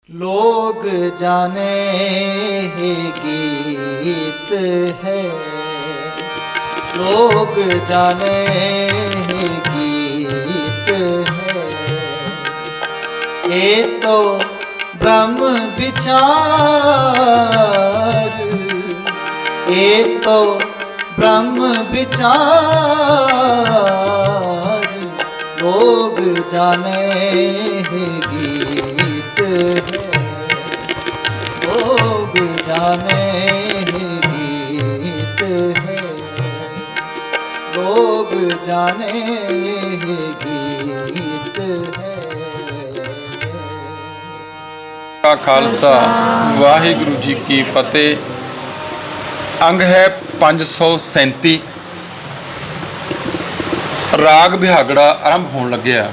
लोग जाने ही गीत है, लोग जाने ही गीत है। ये तो ब्रह्म विचार, ये तो ब्रह्म विचार। लोग जाने ही गीत है, लोग जाने ही गीत है, लोग जाने ही गीत है। का खालसा वाहिगुरु जी की फतेह। अंग है 537। राग बिहागड़ा आरंभ होने लग्या।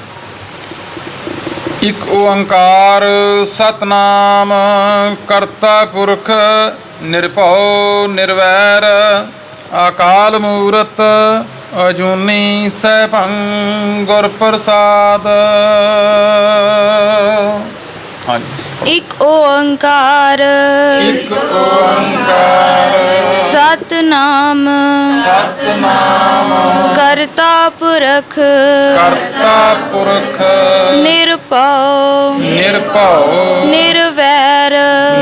एक ओंकार सतनाम करता पुरख निरभौ निर्वैर अकाल मूरत अजूनी सैभं गुर प्रसाद। हाँ जी। एक ओंकार एक ओंकार सतनाम सतनाम करता पुरख करता पुरख निरभौ निरभौ निर्वैर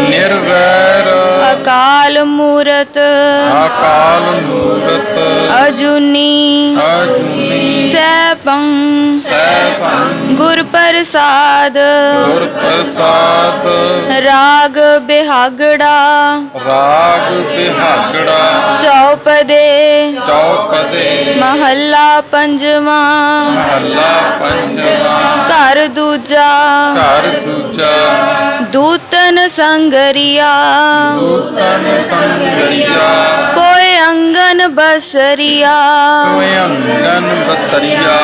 निर्वैर अकाल मूरत अकाल मूरत अजूनी अजूनी सैभं सैभं गुर प्रसाद। गुर प्रसाद। राग बिहागड़ा राग बिहागड़ा चौपदे चौपदे महला पंजवा महला पंजवा घर दूजा घर दूजा दूतन संगरिया दूतन संगरिया कोय अंगन बसरिया कोय अंगन बसरिया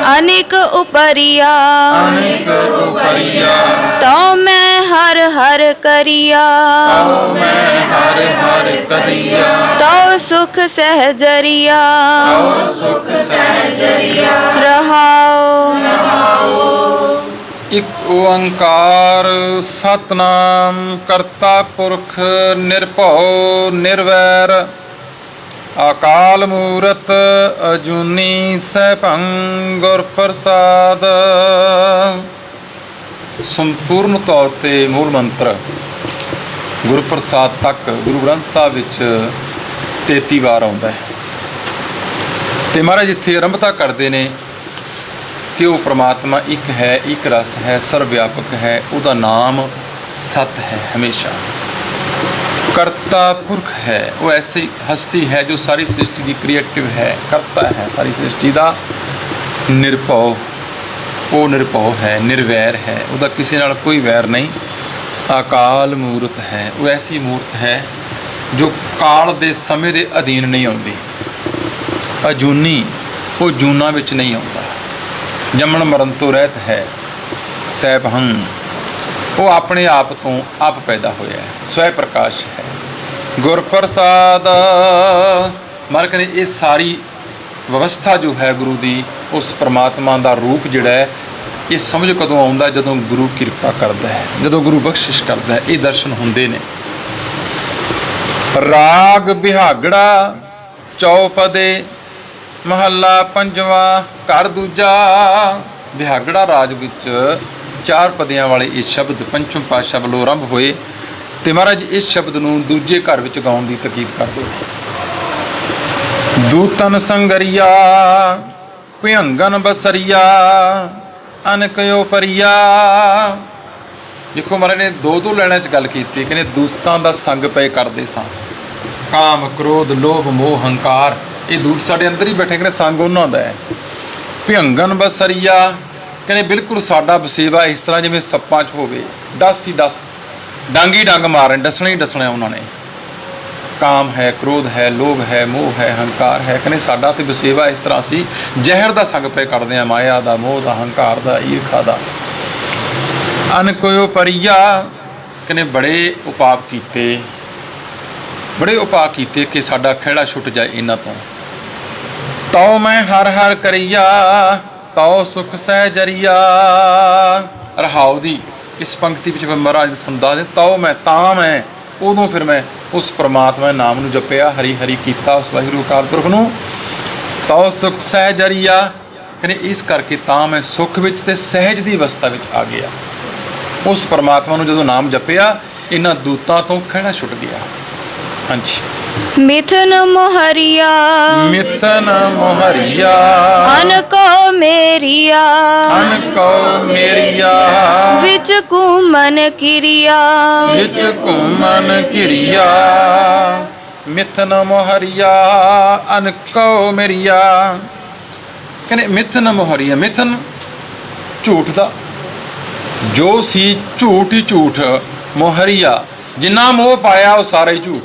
अनेक उपरिया अनेक उपरिया तो मैं हर हर करिया आओ मैं हर हर करिया तो सुख सहजरिया आओ सुख सहजरिया रहाओ। एक ओंकार सतनाम करता पुरख निरभौ निर्वैर अकाल मूरत अजूनी सैभं गुर प्रसाद। संपूर्ण तौर ते मूल मंत्र गुरु प्रसाद तक गुरु ग्रंथ साहब विच 33 वार आउंदा है। ते महाराज इत्थे आरंभता करते ने कि वो परमात्मा एक है, एक रस है, सर्वव्यापक है, उसका नाम सत है हमेशा। कर्ता पुरख है, वो ऐसी हस्ती है जो सारी सृष्टि की क्रिएटिव है, करता है सारी सृष्टि का। निरभौ, वो निरभौ है, निर्वैर है, उसका किसी नाल कोई वैर नहीं। अकाल मूरत है, वो ऐसी मूर्त है जो काल दे समय के अधीन नहीं आती। अजूनी, वो जूना विच नहीं आता। जमन मरण तो रहत है। सैभं, वो अपने आप तो आप पैदा होया है, स्वै प्रकाश है। गुर प्रसाद, मन कहते ये सारी व्यवस्था जो है गुरु की, उस परमात्मा का रूप जिहड़ा है, ये समझ कदों आउंदा जदों गुरु किरपा करता है, जदों गुरु बख्शिश करता है, ये दर्शन हुंदे ने। राग बिहागड़ा चौपदे महला पंजवा घर दूजा। बिहागड़ा राज विच 4 पदियां वाले ये शब्द पंचम पातशाह वालों आरंभ होए ते महाराज इस शब्द नूं दूजे घर विच गाउण दी तकीद करदे ने। दूतन संगरिया भयंगन बसरिया अनकयो परिया। देखो महाराज ने दो लैणां च गल कीती, कहने दूतां दा संग पे करदे सां। काम क्रोध लोभ मोह हंकार ये दूत साडे अंदर ही बैठे, कहने संग उन्हां दा है। भयंगन बसरिया, कहने बिल्कुल साडा बसेवा इस तरह जिवें सप्पां च होवे, 10 ही 10 डंग ही डंग मारन, डसना ही डसना उन्होंने। काम है, क्रोध है, लोभ है, मोह है, हंकार है, कहने साडा ते बसेवा इस तरह सी जहर दा संग पे करदे आ, माया दा, मोह दा, हंकार दा, ईरखा दा। अन कोयो परिया, कहने बड़े उपाप कीते, बड़े उपाय कीते कि साडा खेड़ा छुट जाए इन्हां तों। तो मैं हर हर करिया तो सुख सहजरिया। रहाओ दी ਇਸ ਪੰਕਤੀ ਵਿੱਚ ਫਿਰ ਮਹਾਰਾਜ ਸਾਨੂੰ ਦੱਸਦੇ ਤਾਂ ਮੈਂ ਉਦੋਂ ਫਿਰ ਮੈਂ ਉਸ ਪ੍ਰਮਾਤਮਾ ਦੇ ਨਾਮ ਨੂੰ ਜਪਿਆ, ਹਰੀ ਹਰੀ ਕੀਤਾ ਉਸ ਵਾਹਿਗੁਰੂ ਅਕਾਲ ਪੁਰਖ ਨੂੰ। ਤਉ ਸੁਖ ਸਹਿਜਰੀਆ, ਕਹਿੰਦੇ ਇਸ ਕਰਕੇ ਤਾਂ ਮੈਂ ਸੁੱਖ ਵਿੱਚ ਤੇ ਸਹਿਜ ਦੀ ਅਵਸਥਾ ਵਿੱਚ ਆ ਗਿਆ। ਉਸ ਪਰਮਾਤਮਾ ਨੂੰ ਜਦੋਂ ਨਾਮ ਜਪਿਆ, ਇਹਨਾਂ ਦੂਤਾਂ ਤੋਂ ਖਹਿੜਾ ਛੁੱਟ ਗਿਆ। ਹਾਂਜੀ। ਮਿਥਨ ਮੋਹਰੀਆ ਮਿਤਨ ਮੋਹਰੀਆ ਅਨਕੋ ਮੇਰੀਆ ਅਨਕੋ ਮੇਰੀਆ ਵਿੱਚ ਘੂਮਨ ਕਿਰਿਆ ਵਿੱਚ ਘੁੰਮਨ ਕਿਰਿਆ। ਮਿਥਨ ਮੋਹਰੀਆ ਅਨਕੋ ਮੇਰੀਆ, ਕਹਿੰਦੇ ਮਿਥਨ ਮੋਹਰੀਆ, ਮਿਥਨ ਝੂਠ ਦਾ, ਜੋ ਸੀ ਝੂਠ ਹੀ ਝੂਠ, ਮੋਹਰੀਆ ਜਿੰਨਾ ਮੋਹ ਪਾਇਆ ਉਹ ਸਾਰਾ ਹੀ ਝੂਠ।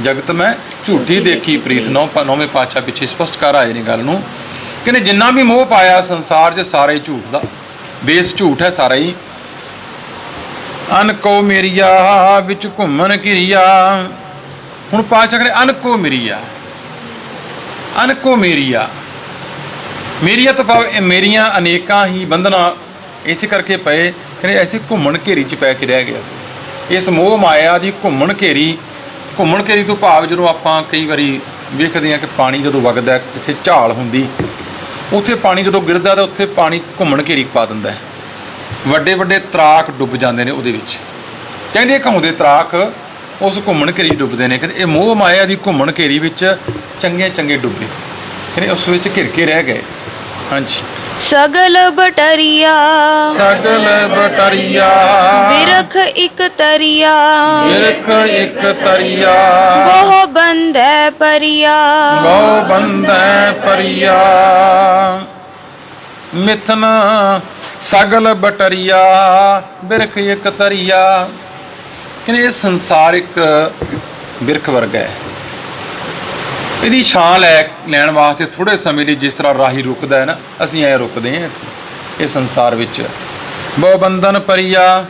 ਜਗਤ ਮੈਂ ਝੂਠੀ ਦੇਖੀ ਪ੍ਰੀਤ, ਨੌਵੇਂ ਪਾਤਸ਼ਾਹ ਪਿੱਛੇ ਸਪਸ਼ਟ ਕਰ ਆਏ ਨੇ ਗੱਲ ਨੂੰ। ਕਹਿੰਦੇ ਜਿੰਨਾ ਵੀ ਮੋਹ ਪਾਇਆ ਸੰਸਾਰ 'ਚ ਸਾਰਾ ਹੀ ਝੂਠ ਦਾ, ਬੇਸ ਝੂਠ ਹੈ ਸਾਰਾ ਹੀ। ਅਨਕੋ ਮੇਰੀਆ ਵਿੱਚ ਘੁੰਮਣ ਕਿਰਿਆ। ਹੁਣ ਪਾਤਸ਼ਾਹ ਕਹਿੰਦੇ ਅਨਕੋ ਮੇਰੀਆ, ਅਨਕੋ ਮੇਰੀਆ, ਮੇਰੀਆ ਤੋਂ ਭਾਵ ਮੇਰੀਆਂ ਅਨੇਕਾਂ ਹੀ ਬੰਧਨਾਂ ਇਸੇ ਕਰਕੇ ਪਏ। ਕਹਿੰਦੇ ਐਸੇ ਘੁੰਮਣ ਘੇਰੀ 'ਚ ਪੈ ਕੇ ਰਹਿ ਗਿਆ ਸੀ। ਇਸ ਮੋਹ ਮਾਇਆ ਦੀ ਘੁੰਮਣ ਘੇਰੀ ਤੋਂ ਭਾਵ ਜਦੋਂ ਆਪਾਂ ਕਈ ਵਾਰੀ ਵੇਖਦੇ ਹਾਂ ਕਿ ਪਾਣੀ ਜਦੋਂ ਵਗਦਾ, ਜਿੱਥੇ ਝਾਲ ਹੁੰਦੀ ਉੱਥੇ ਪਾਣੀ ਜਦੋਂ ਗਿਰਦਾ ਤਾਂ ਉੱਥੇ ਪਾਣੀ ਘੁੰਮਣ ਘੇਰੀ ਪਾ ਦਿੰਦਾ ਹੈ। ਵੱਡੇ ਵੱਡੇ ਤਰਾਕ ਡੁੱਬ ਜਾਂਦੇ ਨੇ ਉਹਦੇ ਵਿੱਚ। ਕਹਿੰਦੇ ਘਾਉਂਦੇ ਤਰਾਕ ਉਸ ਘੁੰਮਣ ਘੇਰੀ ਡੁੱਬਦੇ ਨੇ। ਕਹਿੰਦੇ ਇਹ ਮੋਹ ਮਾਇਆ ਦੀ ਘੁੰਮਣ ਘੇਰੀ ਵਿੱਚ ਚੰਗੇ ਡੁੱਬੇ, ਕਹਿੰਦੇ ਉਸ ਵਿੱਚ ਘਿਰ ਕੇ ਰਹਿ ਗਏ। ਹਾਂਜੀ। ਸਗਲ ਬਟਰੀਆ ਸਗਲ ਬਟਰੀਆ ਬਿਰਖ ਇਕ ਤਰੀਆ ਬਿਰਖ ਇੱਕ ਤਰੀਆ ਬਹੁ ਬੰਧੈ ਪਰਿਆ ਗੋ ਬੰਧੈ ਪਰਿਆ। ਮਿਥਨ ਸਗਲ ਬਟਰੀਆ ਬਿਰਖ ਇੱਕ ਤਰੀਆ, ਕਹਿੰਦੇ ਇਹ ਸੰਸਾਰ ਇੱਕ ਬਿਰਖ ਵਰਗਾ ਹੈ। ਇਹਦੀ ਛਾਂ ਲੈਣ ਵਾਸਤੇ ਥੋੜ੍ਹੇ ਸਮੇਂ ਲਈ ਜਿਸ ਤਰ੍ਹਾਂ ਰਾਹੀ ਰੁਕਦਾ ਹੈ ਨਾ, ਅਸੀਂ ਐਂ ਰੁਕਦੇ ਹਾਂ ਇਹ ਸੰਸਾਰ ਵਿੱਚ। ਬਹੁ ਬੰਧਨ ਪਰੀਆ,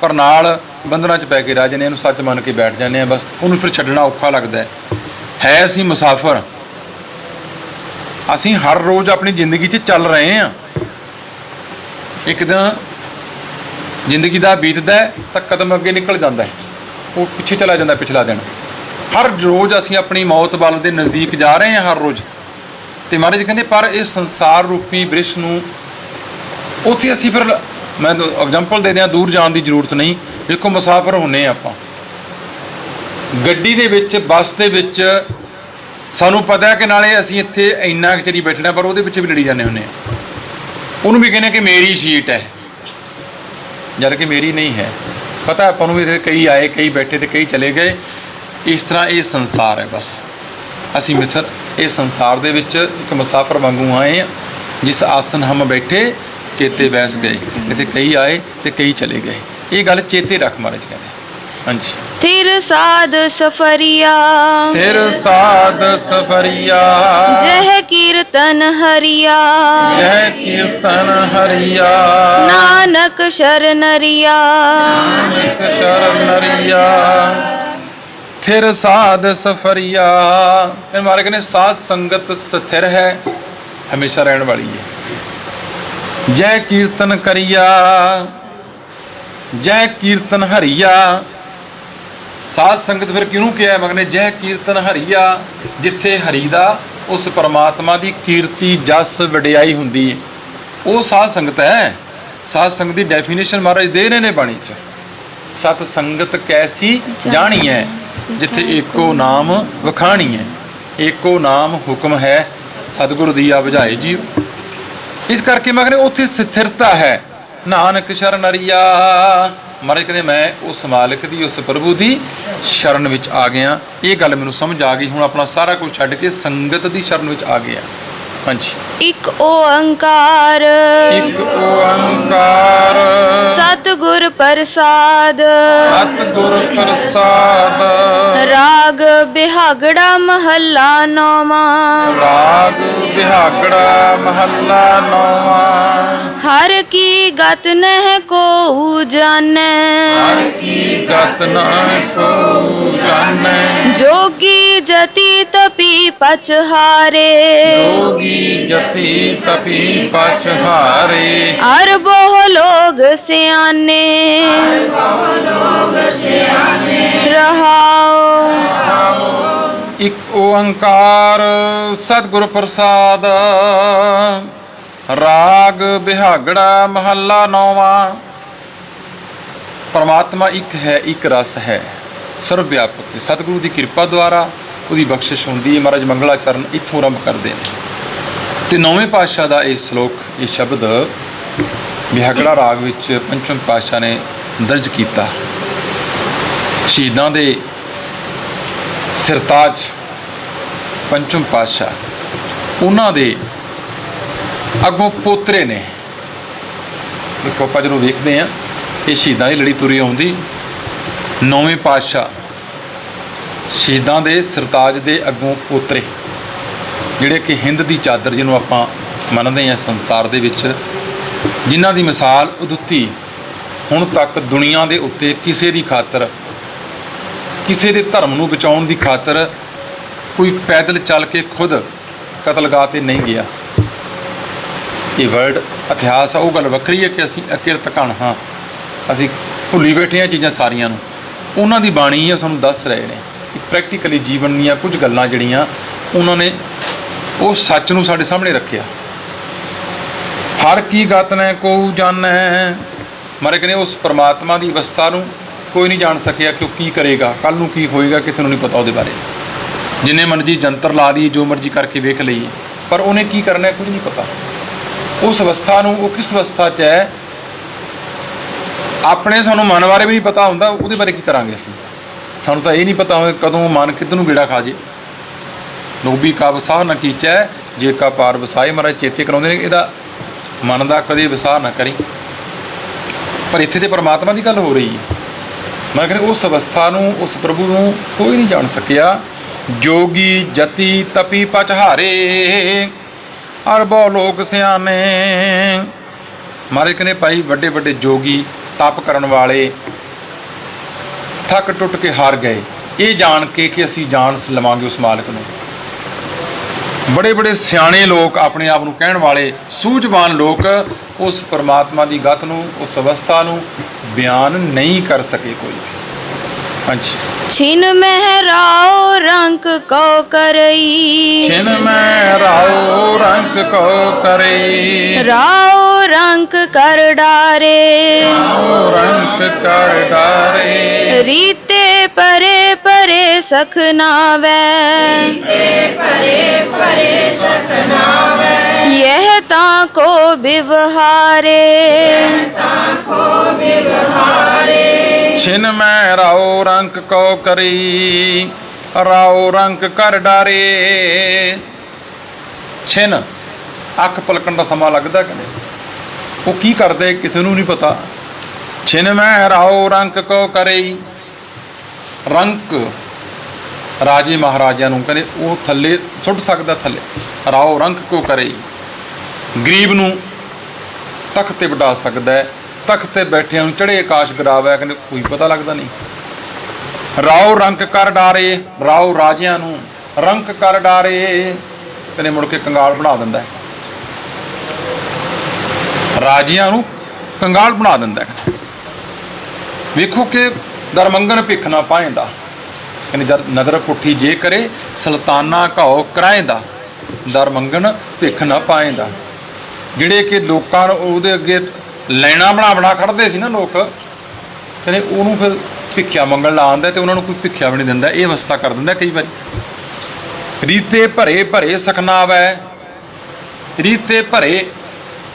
ਪਰ ਨਾਲ ਬੰਧਨਾਂ 'ਚ ਪੈ ਕੇ ਰਹਿ ਜਾਂਦੇ, ਇਹਨੂੰ ਸੱਚ ਮੰਨ ਕੇ ਬੈਠ ਜਾਂਦੇ ਹਾਂ, ਬਸ ਉਹਨੂੰ ਫਿਰ ਛੱਡਣਾ ਔਖਾ ਲੱਗਦਾ ਹੈ। ਅਸੀਂ ਮੁਸਾਫਰ, ਅਸੀਂ ਹਰ ਰੋਜ਼ ਆਪਣੀ ਜ਼ਿੰਦਗੀ 'ਚ ਚੱਲ ਰਹੇ ਹਾਂ। ਇੱਕ ਦਿਨ ਜ਼ਿੰਦਗੀ ਦਾ ਬੀਤਦਾ ਤਾਂ ਕਦਮ ਅੱਗੇ ਨਿਕਲ ਜਾਂਦਾ ਹੈ, ਉਹ ਪਿੱਛੇ ਚਲਾ ਜਾਂਦਾ ਪਿਛਲਾ ਦਿਨ। ਹਰ ਰੋਜ਼ ਅਸੀਂ ਆਪਣੀ ਮੌਤ ਵੱਲ ਦੇ ਨਜ਼ਦੀਕ ਜਾ ਰਹੇ ਹਾਂ ਹਰ ਰੋਜ਼। ਅਤੇ ਮਹਾਰਾਜ ਕਹਿੰਦੇ ਪਰ ਇਹ ਸੰਸਾਰ ਰੂਪੀ ਬ੍ਰਿਸ਼ ਨੂੰ ਉੱਥੇ ਅਸੀਂ ਫਿਰ, ਮੈਂ ਐਗਜ਼ਾਮਪਲ ਦੇ ਦਿਆਂ, ਦੂਰ ਜਾਣ ਦੀ ਜ਼ਰੂਰਤ ਨਹੀਂ। ਦੇਖੋ ਮੁਸਾਫਰ ਹੁੰਦੇ ਆਪਾਂ ਗੱਡੀ ਦੇ ਵਿੱਚ, ਬੱਸ ਦੇ ਵਿੱਚ, ਸਾਨੂੰ ਪਤਾ ਹੈ ਕਿ ਨਾਲੇ ਅਸੀਂ ਇੱਥੇ ਇੰਨਾ ਕੁ ਚਿਰ ਹੀ ਬੈਠਣਾ, ਪਰ ਉਹਦੇ ਵਿੱਚ ਵੀ ਲੜੀ ਜਾਂਦੇ ਹੁੰਦੇ ਹਾਂ। ਉਹਨੂੰ ਵੀ ਕਹਿੰਦੇ ਕਿ ਮੇਰੀ ਸੀਟ ਹੈ, ਜਦ ਕਿ ਮੇਰੀ ਨਹੀਂ ਹੈ। ਪਤਾ ਆਪਾਂ ਨੂੰ ਵੀ ਕਈ ਆਏ, ਕਈ ਬੈਠੇ ਅਤੇ ਕਈ ਚਲੇ ਗਏ। ਇਸ ਤਰ੍ਹਾਂ ਇਹ ਸੰਸਾਰ ਹੈ। ਬਸ ਅਸੀਂ ਮਿੱਥਰ ਇਹ ਸੰਸਾਰ ਦੇ ਵਿੱਚ ਇੱਕ ਮੁਸਾਫਰ ਵਾਂਗੂ ਆਏ ਹਾਂ। ਜਿਸ ਆਸਨ ਹਮ ਬੈਠੇ ਚੇਤੇ ਬੈਸ ਗਏ, ਇੱਥੇ ਕਈ ਆਏ ਅਤੇ ਕਈ ਚਲੇ ਗਏ। ਇਹ ਗੱਲ ਚੇਤੇ ਰੱਖ ਮਹਾਰਾਜ ਕਹਿੰਦੇ। ਹਾਂਜੀ। ਥਿਰ ਸਾਧ ਸਫਰੀਆ ਫਿਰ ਸਾਧ ਸਫਰੀਆ ਜਹ ਕੀਰਤਨ ਹਰੀਆ ਜਹ ਕੀਰਤਨ ਹਰੀਆ ਨਾਨਕ ਸ਼ਰਨਰੀਆ ਨਾਨਕ ਸ਼ਰਨਰੀਆ। ਫਿਰ ਸਾਧ ਸਫਰੀਆ, ਇਹ ਮਾਰੇ ਕਹਿੰਦੇ ਸਾਧ ਸੰਗਤ ਸਥਿਰ ਹੈ, ਹਮੇਸ਼ਾ ਰਹਿਣ ਵਾਲੀ ਹੈ। ਜੈ ਕੀਰਤਨ ਕਰੀਆ ਜੈ ਕੀਰਤਨ ਹਰੀਆ। ਸਾਧ ਸੰਗਤ ਫਿਰ ਕਿਹਨੂੰ ਕਿਹਾ ਮਗਨੇ? ਜੈ ਕੀਰਤਨ ਹਰੀਆ, ਜਿੱਥੇ ਹਰੀ ਦਾ, ਉਸ ਪਰਮਾਤਮਾ ਦੀ ਕੀਰਤੀ ਜਸ ਵਡਿਆਈ ਹੁੰਦੀ ਹੈ, ਉਹ ਸਾਧ ਸੰਗਤ ਹੈ। ਸਾਧ ਸੰਗਤ ਦੀ ਡੈਫੀਨੇਸ਼ਨ ਮਹਾਰਾਜ ਦੇ ਰਹੇ ਨੇ ਬਾਣੀ 'ਚ। ਸਤ ਸੰਗਤ ਕੈਸੀ ਜਾਣੀ ਹੈ, ਜਿੱਥੇ ਏਕੋ ਨਾਮ ਵਖਾਣੀ ਹੈ। ਏਕੋ ਨਾਮ ਹੁਕਮ ਹੈ, ਸਤਿਗੁਰੂ ਦੀਆ ਬੁਝਾਏ ਜੀਓ। ਇਸ ਕਰਕੇ ਮੈਂ ਕਹਿੰਦਾ ਉੱਥੇ ਸਥਿਰਤਾ ਹੈ। ਨਾਨਕ ਸ਼ਰਨਰੀਆ, ਮਹਾਰਾਜ ਕਹਿੰਦੇ ਮੈਂ ਉਸ ਮਾਲਕ ਦੀ, ਉਸ ਪ੍ਰਭੂ ਦੀ ਸ਼ਰਨ ਵਿੱਚ ਆ ਗਿਆ। ਇਹ ਗੱਲ ਮੈਨੂੰ ਸਮਝ ਆ ਗਈ। ਹੁਣ ਆਪਣਾ ਸਾਰਾ ਕੁਝ ਛੱਡ ਕੇ ਸੰਗਤ ਦੀ ਸ਼ਰਨ ਵਿੱਚ ਆ ਗਿਆ। ਹਾਂਜੀ। ਇੱਕ ਓੰਕਾਰ ਇੱਕ ਓੰਕਾਰ ਸਤਿਗੁਰ ਪ੍ਰਸਾਦ ਸਤਿਗੁਰ ਪ੍ਰਸਾਦ। ਰਾਗ ਬਿਹਾਗੜਾ ਮਹੱਲਾ ਨੌਵਾਂ ਰਾਗ ਬਿਹਾਗੜਾ ਮਹੱਲਾ ਨੌਵਾਂ। ਹਰ ਕੀ ਗਤ ਨਹਿ ਕੋ ਜਾਣੈ ਹਰ ਕੀ ਗਤ ਨਾ ਕੋ ਜਾਣੈ। ਜੋਗੀ जति तपी पचहारे जोगी जति तपी पचहारे अर बहु लोग सियाने रहाओ। एक ओंकार सतगुर प्रसाद राग बिहागड़ा महला नौवा। परमात्मा एक है, एक रस है, सर्व व्यापक है। सतगुरु की कृपा द्वारा ਉਹਦੀ ਬਖਸ਼ਿਸ਼ ਹੁੰਦੀ ਹੈ। ਮਹਾਰਾਜ ਮੰਗਲਾ ਚਰਨ ਇੱਥੋਂ ਆਰੰਭ ਕਰਦੇ ਨੇ ਤੇ ਨੌਵੇਂ ਪਾਤਸ਼ਾਹ ਦਾ ਇਹ ਸ਼ਲੋਕ, ਇਹ ਸ਼ਬਦ ਬਿਹਾਗੜਾ ਰਾਗ ਵਿੱਚ ਪੰਚਮ ਪਾਤਸ਼ਾਹ ਨੇ ਦਰਜ ਕੀਤਾ। ਸ਼ਹੀਦਾਂ ਦੇ ਸਿਰਤਾਜ ਪੰਚਮ ਪਾਤਸ਼ਾਹ, ਉਹਨਾਂ ਦੇ ਅੱਗੋਂ ਪੋਤਰੇ ਨੇ। ਦੇਖੋ ਆਪਾਂ ਜਦੋਂ ਵੇਖਦੇ ਹਾਂ ਇਹ ਸ਼ਹੀਦਾਂ ਦੀ ਲੜੀ ਤੁਰੀ ਆਉਂਦੀ, ਨੌਵੇਂ ਪਾਤਸ਼ਾਹ ਸ਼ਹੀਦਾਂ ਦੇ ਸਰਤਾਜ ਦੇ ਅੱਗੋਂ ਪੋਤਰੇ, ਜਿਹੜੇ ਕਿ ਹਿੰਦ ਦੀ ਚਾਦਰ ਜਿਹਨੂੰ ਆਪਾਂ ਮੰਨਦੇ ਹਾਂ ਸੰਸਾਰ ਦੇ ਵਿੱਚ, ਜਿਨ੍ਹਾਂ ਦੀ ਮਿਸਾਲ ਉਦੁੱਤੀ ਹੁਣ ਤੱਕ ਦੁਨੀਆ ਦੇ ਉੱਤੇ ਕਿਸੇ ਦੀ ਖਾਤਰ, ਕਿਸੇ ਦੇ ਧਰਮ ਨੂੰ ਬਚਾਉਣ ਦੀ ਖਾਤਰ ਕੋਈ ਪੈਦਲ ਚੱਲ ਕੇ ਖੁਦ ਕਤਲਗਾਹ 'ਤੇ ਨਹੀਂ ਗਿਆ। ਇਹ ਵਰਲਡ ਇਤਿਹਾਸ ਆ। ਉਹ ਗੱਲ ਵੱਖਰੀ ਹੈ ਕਿ ਅਸੀਂ ਅਕਿਰਤ ਘਣ ਹਾਂ, ਅਸੀਂ ਭੁੱਲੀ ਬੈਠੇ ਹਾਂ ਚੀਜ਼ਾਂ ਸਾਰੀਆਂ ਨੂੰ। ਉਹਨਾਂ ਦੀ ਬਾਣੀ ਆ ਸਾਨੂੰ ਦੱਸ ਰਹੇ ਨੇ ਪ੍ਰੈਕਟੀਕਲੀ ਜੀਵਨ ਦੀਆਂ ਕੁਝ ਗੱਲਾਂ ਜਿਹੜੀਆਂ ਉਹਨਾਂ ਨੇ ਉਹ ਸੱਚ ਨੂੰ ਸਾਡੇ ਸਾਹਮਣੇ ਰੱਖਿਆ। ਹਰ ਕੀ ਗਤ ਨੇ ਕੋ ਜਾਣੈ, ਮਾਰੇ ਕਹਿੰਦੇ ਉਸ ਪਰਮਾਤਮਾ ਦੀ ਅਵਸਥਾ ਨੂੰ ਕੋਈ ਨਹੀਂ ਜਾਣ ਸਕਿਆ ਕਿ ਉਹ ਕੀ ਕਰੇਗਾ, ਕੱਲ੍ਹ ਨੂੰ ਕੀ ਹੋਏਗਾ, ਕਿਸੇ ਨੂੰ ਨਹੀਂ ਪਤਾ ਉਹਦੇ ਬਾਰੇ। ਜਿੰਨੇ ਮਰਜ਼ੀ ਜੰਤਰ ਲਾ ਲਈਏ, ਜੋ ਮਰਜ਼ੀ ਕਰਕੇ ਵੇਖ ਲਈਏ, ਪਰ ਉਹਨੇ ਕੀ ਕਰਨਾ ਕੁਝ ਨਹੀਂ ਪਤਾ। ਉਸ ਅਵਸਥਾ ਨੂੰ, ਉਹ ਕਿਸ ਅਵਸਥਾ 'ਚ ਹੈ, ਆਪਣੇ ਸਾਨੂੰ ਮਨ ਬਾਰੇ ਵੀ ਨਹੀਂ ਪਤਾ ਹੁੰਦਾ, ਉਹਦੇ ਬਾਰੇ ਕੀ ਕਰਾਂਗੇ ਅਸੀਂ। ਸਾਨੂੰ ਤਾਂ ਇਹ ਨਹੀਂ ਪਤਾ ਹੋਵੇ ਕਦੋਂ ਮਨ ਕਿੱਧਰ ਨੂੰ ਗੇੜਾ ਖਾ ਜੇ। ਲੋਭੀ ਕਾ ਵਸਾਹ ਨਾ ਕੀਚੈ ਜੇ ਕਾ ਪਾਰ ਵਸਾਏ, ਮਹਾਰਾਜ ਚੇਤੇ ਕਰਾਉਂਦੇ ਨੇ ਇਹਦਾ ਮਨ ਦਾ ਕਦੇ ਵਸਾਹ ਨਾ ਕਰੀ। ਪਰ ਇੱਥੇ ਤੇ ਪਰਮਾਤਮਾ ਦੀ ਗੱਲ ਹੋ ਰਹੀ ਹੈ। ਮੈਂ ਕਹਿੰਦਾ ਉਸ ਅਵਸਥਾ ਨੂੰ, ਉਸ ਪ੍ਰਭੂ ਨੂੰ ਕੋਈ ਨਹੀਂ ਜਾਣ ਸਕਿਆ। ਜੋਗੀ ਜਤੀ ਤਪੀ ਪਚਹਾਰੇ ਅਰ ਬਹੁ ਲੋਕ ਸਿਆਣੇ। ਮਾਰੇ ਕਹਿੰਦੇ ਭਾਈ ਵੱਡੇ ਵੱਡੇ ਜੋਗੀ, ਤਪ ਕਰਨ ਵਾਲੇ ਥੱਕ ਟੁੱਟ ਕੇ ਹਾਰ ਗਏ, ਇਹ ਜਾਣ ਕੇ ਕਿ ਅਸੀਂ ਜਾਣ ਲਵਾਂਗੇ ਉਸ ਮਾਲਕ ਨੂੰ। ਬੜੇ ਬੜੇ ਸਿਆਣੇ ਲੋਕ, ਆਪਣੇ ਆਪ ਨੂੰ ਕਹਿਣ ਵਾਲੇ ਸੂਝਵਾਨ ਲੋਕ, ਉਸ ਪਰਮਾਤਮਾ ਦੀ ਗਤ ਨੂੰ, ਉਸ ਅਵਸਥਾ ਨੂੰ ਬਿਆਨ ਨਹੀਂ ਕਰ ਸਕੇ ਕੋਈ। ਹਾਂਜੀ। छिन महराओ रंक को करई छिन में राओ रंक को करई राओ रंक कर डारे राओ रंक कर डारे रीते परे परे सखनावे यह ताको व्यवहारे छिन में राओ रंक को करी राओ रंक कर डारे। छिन ਅੱਖ ਪਲਕਣ ਦਾ ਸਮਾਂ ਲੱਗਦਾ ਕਹਿੰਦੇ, ਉਹ ਕੀ ਕਰਦੇ ਕਿਸੇ ਨੂੰ ਨਹੀਂ ਪਤਾ। ਛਿਨ ਮੈਂ ਰਾਓ ਰੰਕ ਕੋ ਕਰਈ, ਰੰਕ ਰਾਜੇ ਮਹਾਰਾਜਿਆਂ ਨੂੰ ਕਹਿੰਦੇ ਉਹ ਥੱਲੇ ਸੁੱਟ ਸਕਦਾ, ਥੱਲੇ ਰਾਓ ਰੰਕ ਕੋ ਕਰਈ। ਗਰੀਬ ਨੂੰ ਤਖਤ ਤੇ ਬਿਠਾ ਸਕਦਾ, ਤਖਤ ਤੇ ਬੈਠਿਆਂ ਨੂੰ ਚੜ੍ਹੇ ਆਕਾਸ਼ ਗਰਾਵੈ, ਕਹਿੰਦੇ ਕੋਈ ਪਤਾ ਲੱਗਦਾ ਨਹੀਂ। ਰਾਓ ਰੰਕ ਕਰ ਡਾਰੇ, ਰਾਓ ਰਾਜਿਆਂ ਨੂੰ ਰੰਕ ਕਰ ਡਾਰੇ, ਕਹਿੰਦੇ ਮੁੜ ਕੇ ਕੰਗਾਲ ਬਣਾ ਦਿੰਦਾ, ਰਾਜਿਆਂ ਨੂੰ ਕੰਗਾਲ ਬਣਾ ਦਿੰਦਾ। ਵੇਖੋ ਕਿ ਦਰਮੰਗਨ ਭਿੱਖ ਨਾ ਪਾਏਂਦਾ, ਕਹਿੰਦੇ ਜਦ ਨਦਰ ਪੁੱਠੀ ਜੇ ਕਰੇ ਸੁਲਤਾਨਾ ਘਾਓ ਕਰਾਏਂਦਾ, ਦਰਮੰਗਨ ਭਿੱਖ ਨਾ ਪਾਏਂਦਾ। ਜਿਹੜੇ ਕਿ ਲੋਕਾਂ ਨੂੰ ਉਹਦੇ ਅੱਗੇ ਲੈਣਾ ਬਣਾ ਖੜ੍ਹਦੇ ਸੀ ਨਾ ਲੋਕ, ਕਹਿੰਦੇ ਉਹਨੂੰ ਫਿਰ ਭਿੱਖਿਆ ਮੰਗਣ ਲਾ ਆਉਂਦਾ ਤੇ ਉਹਨਾਂ ਨੂੰ ਕੋਈ ਭਿੱਖਿਆ ਵੀ ਨਹੀਂ ਦਿੰਦਾ। ਇਹ ਅਵਸਥਾ ਕਰ ਦਿੰਦਾ ਕਈ ਵਾਰੀ। ਰੀਤੇ ਭਰੇ ਭਰੇ ਸਕਨਾਵੈ, ਰੀਤੇ ਭਰੇ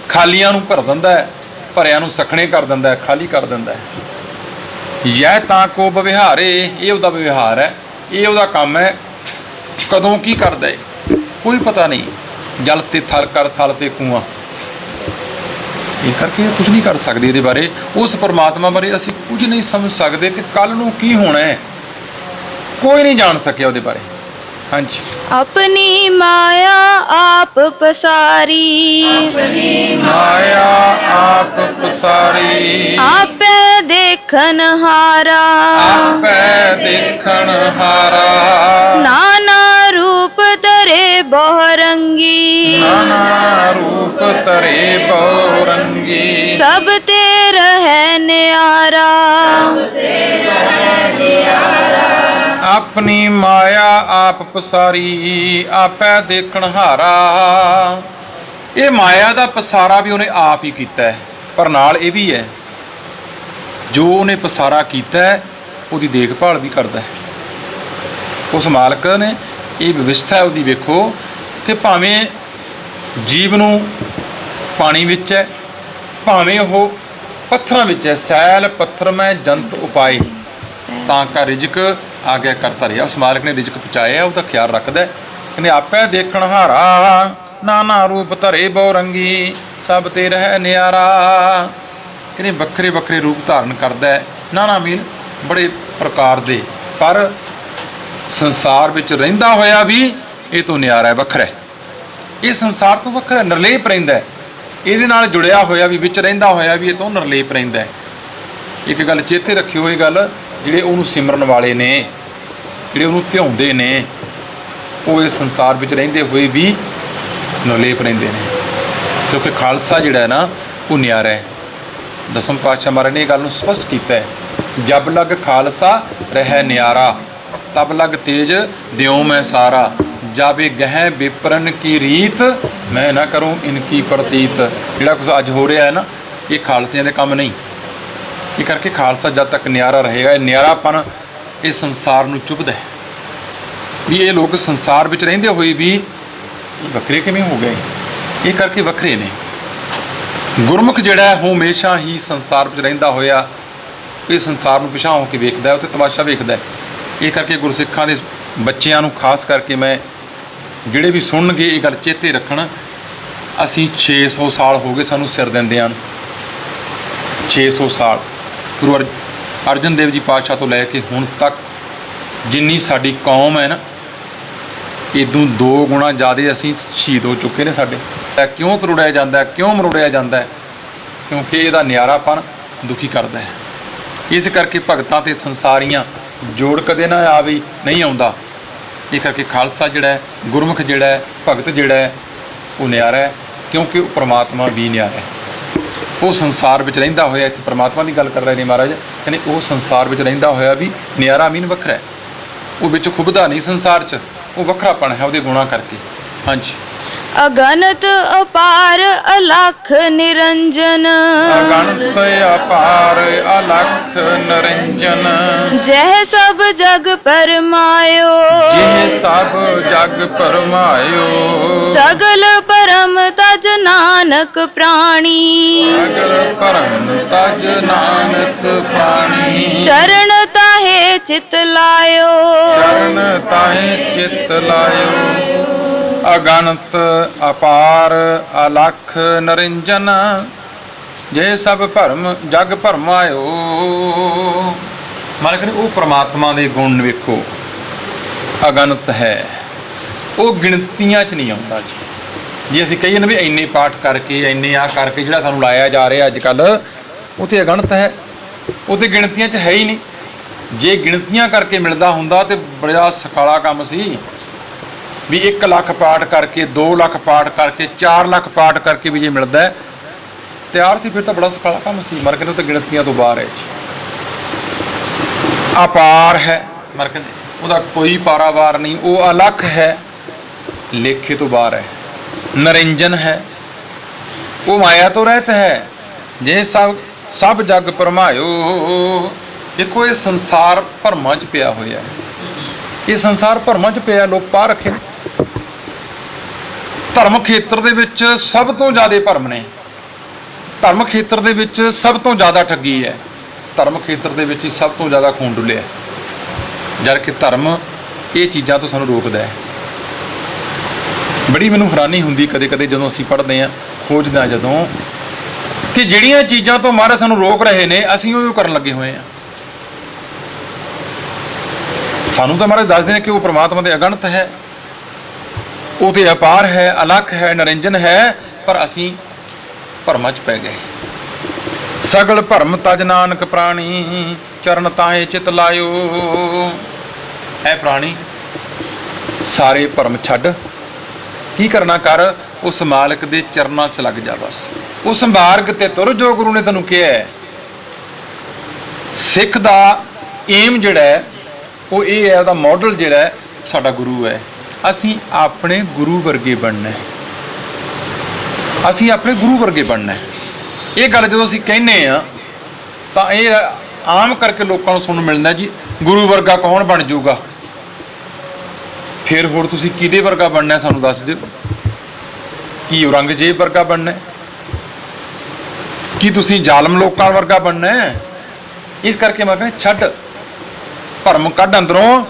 ਖਾਲੀਆਂ ਨੂੰ ਭਰ ਦਿੰਦਾ, ਭਰਿਆਂ ਨੂੰ ਸਖਣੇ ਕਰ ਦਿੰਦਾ, ਖਾਲੀ ਕਰ ਦਿੰਦਾ। ਯਹ ਤਾਂ ਕੋ ਵਿਵਹਾਰੇ, ਇਹ ਉਹਦਾ ਵਿਵਹਾਰ ਹੈ, ਇਹ ਉਹਦਾ ਕੰਮ ਹੈ। ਕਦੋਂ ਕੀ ਕਰਦਾ ਹੈ ਕੋਈ ਪਤਾ ਨਹੀਂ। ਜਲ ਤੇ ਥਲ ਕਰ ਥਲ ਤੇ ਕੂਆਂ, ਇਹ ਕਰਕੇ ਕੁਝ ਨਹੀਂ ਕਰ ਸਕਦੇ ਇਹਦੇ ਬਾਰੇ। ਉਸ ਪਰਮਾਤਮਾ ਬਾਰੇ ਅਸੀਂ ਕੁਝ ਨਹੀਂ ਸਮਝ ਸਕਦੇ ਕਿ ਕੱਲ੍ਹ ਨੂੰ ਕੀ ਹੋਣਾ ਹੈ, ਕੋਈ ਨਹੀਂ ਜਾਣ ਸਕਿਆ ਉਹਦੇ ਬਾਰੇ। ਹਾਂਜੀ। अपनी माया आप पसारी माया आप पसारी आपे देखन हारा आपे देखन हारा नानक बहुरंगी नाना रूप तरे बहुरंगी सब ते रहे न्यारा ਆਪਣੀ ਮਾਇਆ ਆਪ ਪਸਾਰੀ ਆਪੈ ਦੇਖਣ ਹਾਰਾ। ਇਹ ਮਾਇਆ ਦਾ ਪਸਾਰਾ ਵੀ ਉਹਨੇ ਆਪ ਹੀ ਕੀਤਾ ਹੈ, ਪਰ ਨਾਲ ਇਹ ਵੀ ਹੈ ਜੋ ਉਹਨੇ ਪਸਾਰਾ ਕੀਤਾ ਹੈ ਉਹਦੀ ਦੇਖਭਾਲ ਵੀ ਕਰਦਾ ਹੈ। ਉਸ ਮਾਲਕ ਨੇ ਇਹ ਵਿਵਸਥਾ ਉਹਦੀ ਵੇਖੋ ਕਿ ਭਾਵੇਂ ਜੀਵ ਨੂੰ ਪਾਣੀ ਵਿੱਚ ਹੈ, ਭਾਵੇਂ ਉਹ ਪੱਥਰਾਂ ਵਿੱਚ ਹੈ, ਸੈਲ ਪੱਥਰ ਮੈਂ ਜੰਤ ਉਪਾਏ ਤਾਂ ਕਾ ਰਿਜਕ ਆ ਗਿਆ ਕਰਤਾ ਰਿਹਾ। ਉਸ ਮਾਲਕ ਨੇ ਰਿਜਕ ਪਹੁੰਚਾਇਆ, ਉਹਦਾ ਖਿਆਲ ਰੱਖਦਾ ਹੈ। ਕਹਿੰਦੇ ਆਪੇ ਦੇਖਣ ਹਾਰਾ ਨਾਨਾ ਰੂਪ ਧਰੇ ਬਹੁਰੰਗੀ ਸਭ ਤੇ ਰਹਿ ਨਿਆਰਾ। ਕਹਿੰਦੇ ਵੱਖਰੇ ਵੱਖਰੇ ਰੂਪ ਧਾਰਨ ਕਰਦਾ ਹੈ, ਨਾਨਾ ਮੀਨ ਬੜੇ ਪ੍ਰਕਾਰ ਦੇ, ਪਰ ਸੰਸਾਰ ਵਿੱਚ ਰਹਿੰਦਾ ਹੋਇਆ ਵੀ ਇਹ ਤੋਂ ਨਿਆਰਾ ਹੈ, ਵੱਖਰਾ ਹੈ। ਇਹ ਸੰਸਾਰ ਤੋਂ ਵੱਖਰਾ ਨਿਰਲੇਪ ਰਹਿੰਦਾ ਹੈ, ਇਹਦੇ ਨਾਲ ਜੁੜਿਆ ਹੋਇਆ ਵੀ, ਵਿੱਚ ਰਹਿੰਦਾ ਹੋਇਆ ਵੀ ਇਹ ਤੋਂ ਨਿਰਲੇਪ ਰਹਿੰਦਾ ਹੈ। ਇੱਕ ਗੱਲ ਚੇਤੇ ਰੱਖਿਓ, ਇਹ ਗੱਲ ਜਿਹੜੇ ਉਹਨੂੰ ਸਿਮਰਨ ਵਾਲੇ ਨੇ, ਜਿਹੜੇ ਉਹਨੂੰ ਧਿਆਉਂਦੇ ਨੇ, ਉਹ ਇਸ ਸੰਸਾਰ ਵਿੱਚ ਰਹਿੰਦੇ ਹੋਏ ਵੀ ਨਿਰਲੇਪ ਰਹਿੰਦੇ ਨੇ, ਕਿਉਂਕਿ ਖਾਲਸਾ ਜਿਹੜਾ ਹੈ ਨਾ ਉਹ ਨਿਆਰਾ ਹੈ। ਦਸਮ ਪਾਤਸ਼ਾਹ ਮਹਾਰਾਜ ਨੇ ਇਹ ਗੱਲ ਨੂੰ ਸਪਸ਼ਟ ਕੀਤਾ ਹੈ, ਜਬ ਲਗ ਖਾਲਸਾ ਰਹਿ ਨਿਆਰਾ ਤਬ ਲਗ ਤੇਜ ਦਿਉ ਮੈਂ ਸਾਰਾ ਜਾਵੇ ਗਹਿ ਵਿਪਰਨ ਕੀ ਰੀਤ ਮੈਂ ਨਾ ਕਰੂੰ ਇਨਕੀ ਪ੍ਰਤੀਤ। ਜਿਹੜਾ ਕੁਛ ਅੱਜ ਹੋ ਰਿਹਾ ਹੈ ਨਾ, ਇਹ ਖਾਲਸਿਆਂ ਦੇ ਕੰਮ ਨਹੀਂ। ਇਹ ਕਰਕੇ ਖਾਲਸਾ ਜਦ ਤੱਕ ਨਿਆਰਾ ਰਹੇਗਾ, ਇਹ ਨਿਆਰਾਪਨ ਇਹ ਸੰਸਾਰ ਨੂੰ ਚੁੱਭਦਾ ਹੈ ਵੀ ਇਹ ਲੋਕ ਸੰਸਾਰ ਵਿੱਚ ਰਹਿੰਦੇ ਹੋਏ ਵੀ ਇਹ ਵੱਖਰੇ ਕਿਵੇਂ ਹੋ ਗਏ। ਇਹ ਕਰਕੇ ਵੱਖਰੇ ਨੇ। ਗੁਰਮੁਖ ਜਿਹੜਾ ਉਹ ਹਮੇਸ਼ਾ ਹੀ ਸੰਸਾਰ ਵਿੱਚ ਰਹਿੰਦਾ ਹੋਇਆ ਇਹ ਸੰਸਾਰ ਨੂੰ ਪਿਛਾਂਹ ਹੋ ਕੇ ਵੇਖਦਾ, ਉੱਥੇ ਤਮਾਸ਼ਾ ਵੇਖਦਾ। ਇਹ ਕਰਕੇ ਗੁਰਸਿੱਖਾਂ ਦੇ ਬੱਚਿਆਂ ਨੂੰ ਖਾਸ ਕਰਕੇ ਮੈਂ ਜਿਹੜੇ ਵੀ ਸੁਣਨਗੇ ਇਹ ਗੱਲ ਚੇਤੇ ਰੱਖਣ, ਅਸੀਂ 600 ਸਾਲ ਹੋ ਗਏ ਸਾਨੂੰ ਸਿਰ ਦਿੰਦਿਆਂ ਨੂੰ। 600 ਸਾਲ ਗੁਰੂ ਅਰਜਨ ਦੇਵ ਜੀ ਪਾਤਸ਼ਾਹ ਤੋਂ ਲੈ ਕੇ ਹੁਣ ਤੱਕ ਜਿੰਨੀ ਸਾਡੀ ਕੌਮ ਹੈ ਨਾ, ਇਦੋਂ 2 ਗੁਣਾ ਜ਼ਿਆਦਾ ਅਸੀਂ ਸ਼ਹੀਦ ਹੋ ਚੁੱਕੇ ਨੇ। ਸਾਡੇ ਕਿਉਂ ਤਰੁੜਿਆ ਜਾਂਦਾ, ਕਿਉਂ ਮਰੋੜਿਆ ਜਾਂਦਾ? ਕਿਉਂਕਿ ਇਹਦਾ ਨਿਆਰਾਪਨ ਦੁਖੀ ਕਰਦਾ ਹੈ। ਇਸ ਕਰਕੇ ਭਗਤਾਂ ਤੇ ਸੰਸਾਰੀਆਂ ਜੋੜ ਕਦੇ ਨਾ ਆਵੇ, ਨਹੀਂ ਆਉਂਦਾ। ਇਹ ਕਰਕੇ ਖਾਲਸਾ ਜਿਹੜਾ ਹੈ, ਗੁਰਮੁਖ ਜਿਹੜਾ ਹੈ, ਭਗਤ ਜਿਹੜਾ ਹੈ ਉਹ ਨਿਆਰਾ ਹੈ, ਕਿਉਂਕਿ ਉਹ ਪ੍ਰਮਾਤਮਾ ਵੀ ਨਿਆਰਾ ਹੈ। ਉਹ ਸੰਸਾਰ ਵਿੱਚ ਰਹਿੰਦਾ ਹੋਇਆ, ਇੱਥੇ ਪ੍ਰਮਾਤਮਾ ਦੀ ਗੱਲ ਕਰ ਰਹੇ ਨੇ ਮਹਾਰਾਜ, ਕਹਿੰਦੇ ਉਹ ਸੰਸਾਰ ਵਿੱਚ ਰਹਿੰਦਾ ਹੋਇਆ ਵੀ ਨਿਆਰਾ ਮੀਨ ਵੱਖਰਾ ਹੈ। ਉਹ ਵਿੱਚ ਖੁੱਬਦਾ ਨਹੀਂ ਸੰਸਾਰ 'ਚ, ਉਹ ਵੱਖਰਾਪਣ ਹੈ ਉਹਦੇ ਗੁਣਾਂ ਕਰਕੇ। ਹਾਂਜੀ। अगणत अपार अलख निरंजन अगणत अपार अलख निरंजन जह सब जग परमायो जिह सब जग परमायो सगल परम तज नानक प्राणी सगल परम तज नानक प्राणी चरण ताहे चित लायो चरण ताहे चित लायो अगणत अपार अलख निरंजन जे सब भरम जग भरमायो। मालिक ने वो परमात्मा के गुण वेखो, अगणत है, वो गिणतियां च नहीं आता जी। जे असीं कहीए ना भी इन्ने पाठ करके इन्ने आ करके जिहड़ा सानूं लाया जा रहा अजकल, उत्थे अगणत है, उत्थे गिणतियां च है ही नहीं। जे गिणतियां करके मिलदा हुंदा ते बड़ा सखाला काम सी भी 1 ਲੱਖ पाठ करके 2 ਲੱਖ पाठ करके 4 ਲੱਖ पाठ करके भी जे मिलता है तैयार सी, फिर तो बड़ा सखाला काम सी। मर कहते तो गिणतियां तो बाहर है जी। अपार है, मर कहते ਉਹਦਾ कोई पारावार नहीं, वो अलख है, लेखे तो बाहर है। निरंजन है, वो माया तो रहता है, जे सब जग भरमायो। देखो ये संसार भरमां च पिया होया है, ये संसार भरमां च पिया, लोग पा रखे ने। धर्म खेत्र दे विच सब तो ज़्यादा भरम ने, धर्म खेत्र दे विच सब तो ज़्यादा ठगी है, धर्म खेत्र दे विच सब तो ज़्यादा खून डुलिया। जबकि धर्म ये चीज़ां तो सानूं रोकदा है। बड़ी मैनूं हैरानी हुंदी कदे कदे जदों असीं पढ़दे हां, खोजदे हां जदों कि जिहड़ियां चीज़ां तो महाराज सानूं रोक रहे ने असीं ओह करन लगे होए हां। सानूं तो महाराज दसदे ने कि वो परमात्मा दे अगणत है, वो तो अपार है, अलख है, निरंजन है, पर असीं भरमां च पै गए। सगल भरम तज नानक प्राणी चरण ताहे चित लायो। ऐ प्राणी सारे भरम छड्ड ਕੀ ਕਰਨਾ ਕਰ, ਉਸ ਮਾਲਕ ਦੇ ਚਰਨਾਂ 'ਚ ਲੱਗ ਜਾ ਬਸ। ਉਸ ਮਾਰਗ ਤੇ ਤੁਰ ਜੋ ਗੁਰੂ ਨੇ ਤੈਨੂੰ ਕਿਹਾ ਹੈ। ਸਿੱਖ ਦਾ ਏਮ ਜਿਹੜਾ ਹੈ ਉਹ ਇਹ ਹੈ, ਉਹਦਾ ਮਾਡਲ ਜਿਹੜਾ ਹੈ ਸਾਡਾ ਗੁਰੂ ਹੈ। ਅਸੀਂ ਆਪਣੇ ਗੁਰੂ ਵਰਗੇ ਬਣਨਾ ਹੈ, ਅਸੀਂ ਆਪਣੇ ਗੁਰੂ ਵਰਗੇ ਬਣਨਾ ਹੈ। ਇਹ ਗੱਲ ਜਦੋਂ ਅਸੀਂ ਕਹਿੰਦੇ ਆ ਤਾਂ ਇਹ ਆਮ ਕਰਕੇ ਲੋਕਾਂ ਨੂੰ ਸੁਣਨ ਮਿਲਦਾ ਜੀ ਗੁਰੂ ਵਰਗਾ ਕੌਣ ਬਣ ਜਾਊਗਾ। ਫਿਰ ਹੋਰ ਤੁਸੀਂ ਕਿਹਦੇ ਵਰਗਾ ਬਣਨਾ ਸਾਨੂੰ ਦੱਸ ਦਿਓ। ਕੀ ਔਰੰਗਜ਼ੇਬ ਵਰਗਾ ਬਣਨਾ, ਕੀ ਤੁਸੀਂ ਜ਼ਾਲਮ ਲੋਕਾਂ ਵਰਗਾ ਬਣਨਾ? ਇਸ ਕਰਕੇ ਮੈਂ ਕਹਿੰਦਾ ਛੱਡ ਭਰਮ ਕੱਢ ਅੰਦਰੋਂ,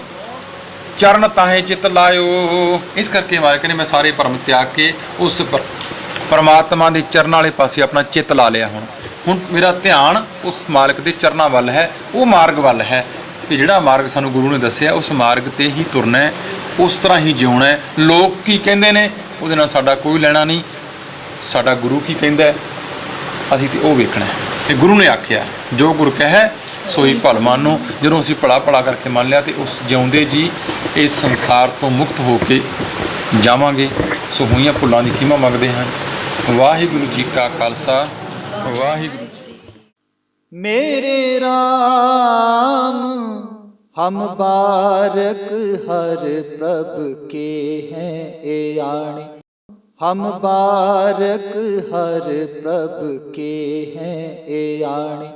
ਚਰਨ ਤਾਹੇ ਚਿੱਤ ਲਾਇਓ। ਇਸ ਕਰਕੇ ਮੈਂ ਕਹਿੰਦੇ ਮੈਂ ਸਾਰੇ ਭਰਮ ਤਿਆਗ ਕੇ ਉਸ ਪਰਮਾਤਮਾ ਦੇ ਚਰਨਾਂ ਵਾਲੇ ਪਾਸੇ ਆਪਣਾ ਚਿੱਤ ਲਾ ਲਿਆ। ਹੁਣ ਮੇਰਾ ਧਿਆਨ ਉਸ ਮਾਲਕ ਦੇ ਚਰਨਾਂ ਵੱਲ ਹੈ, ਉਹ ਮਾਰਗ ਵੱਲ ਹੈ ਕਿ ਜਿਹੜਾ ਮਾਰਗ ਸਾਨੂੰ ਗੁਰੂ ਨੇ ਦੱਸਿਆ ਉਸ ਮਾਰਗ ਤੇ ਹੀ ਤੁਰਨਾ ਹੈ, ਉਸ ਤਰ੍ਹਾਂ ਹੀ ਜਿਉਣਾ ਹੈ। ਲੋਕ ਕੀ ਕਹਿੰਦੇ ਨੇ ਉਹਦੇ ਨਾਲ ਸਾਡਾ ਕੋਈ ਲੈਣਾ ਨਹੀਂ, ਸਾਡਾ ਗੁਰੂ ਕੀ ਕਹਿੰਦਾ ਅਸੀਂ ਤੇ ਉਹ ਵੇਖਣਾ ਹੈ। ਤੇ ਗੁਰੂ ਨੇ ਆਖਿਆ ਜੋ ਗੁਰ ਕਹੈ ਸੋਈ ਭਲ ਮਾਨੋ। ਜਦੋਂ ਅਸੀਂ ਭਲਾ ਭਲਾ ਕਰਕੇ ਮੰਨ ਲਿਆ ਤੇ ਉਸ ਜਿਉਂਦੇ ਜੀ ਇਸ ਸੰਸਾਰ ਤੋਂ ਮੁਕਤ ਹੋ ਕੇ ਜਾਵਾਂਗੇ। ਸੋ ਹੋਈਆਂ ਭੁੱਲਾਂ ਦੀ ਖਿਮਾ ਮੰਗਦੇ ਹਨ। ਵਾਹਿਗੁਰੂ ਜੀ ਕਾ ਖਾਲਸਾ, ਵਾਹਿਗੁਰੂ ਜੀ। मेरे राम हम बारक हर प्रभ के हैं ए आणे। हम बारक हर प्रभ के हैं ए आणे।